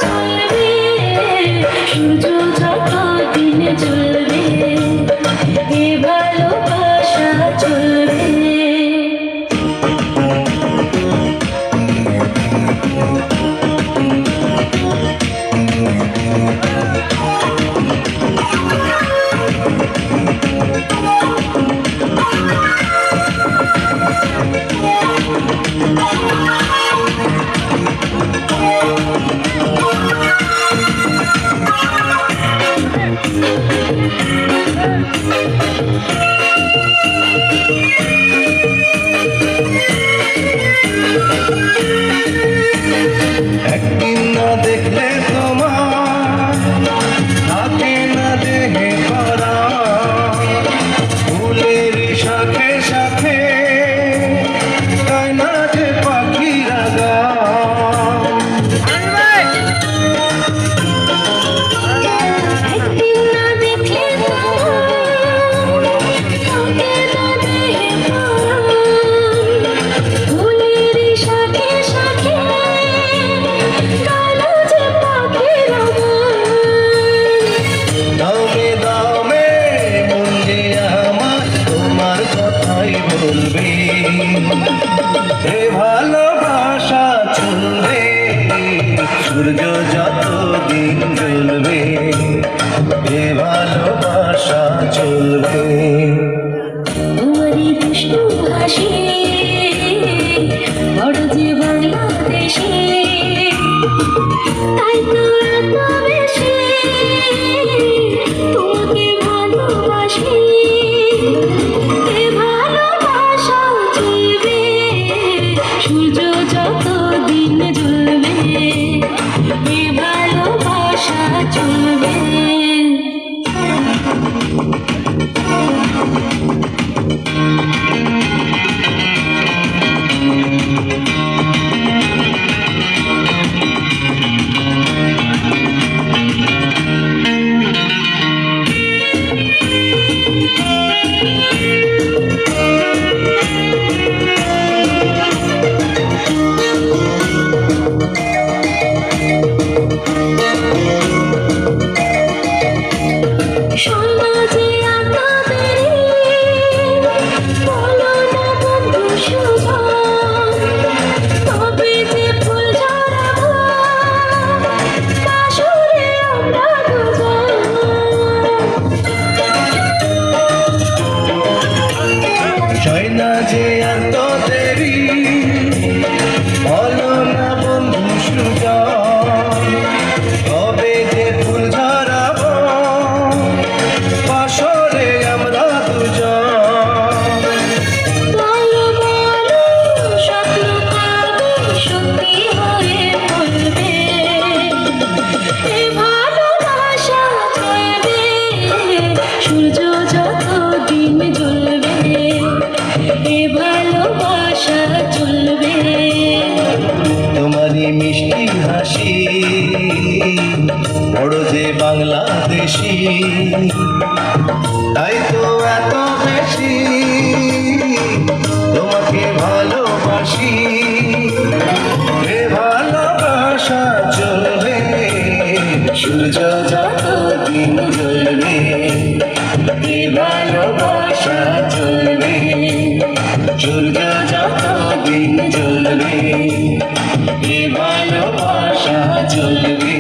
চলবে, সূর্য যত দিন জ্বলবে, এ ভালোবাসা চলবে। একদিন না দেখলে তোমার থাকে না দেহে করা, ফুলের শাখে শাখে তাই না যে পাখিরা গান। একদিন না দেখলে তোমার থাকে না দেহে পরাণ, ফুলের শাখে শাখে গাইলো যে পাখিরা গান। দামে দামে মন যে আমার তোমার কথাই বলবে, এ ভালোবাসা চলবে, সূর্য যত দিন জ্বলবে, এ ভালোবাসা চলবে। তোমারই দুষ্টু হাসি বড় যে বাংলাদেশে, তাই তো এত বেশি তোমাকে ভালোবাসি। এ ভালোবাসা চলবে, সূর্য যত দিন জ্বলবে, এ ভালোবাসা চলবে। সমাজে এত দেরি, বলো না বন্ধু সুজন, তবে যে ফুল ঝরাবো বাসরে আমরা দুজন। চাই না যে আর তো দেরি, বলো না বন্ধু সুজন, তবে যে ফুল ঝরাবো বাসরে আমরা দুজন। বলো বলো স্বপ্ন কবে সত্যি হয়ে পড়বে, এ ভালোবাসা চলবে, সূর্য যত দিন জ্বলবে, এ ভালোবাসা চলবে। তোমারই মিষ্টি হাসি বড় যে বাংলাদেশি, তাই তো এত বেশি তোমাকে ভালোবাসি, এ ভালোবাসা চলবে, সূর্য যত দিন জ্বলবে, এ ভালোবাসা চলবে, সূর্য যত দিন জ্বলবে, এ ভালোবাসা চলবে।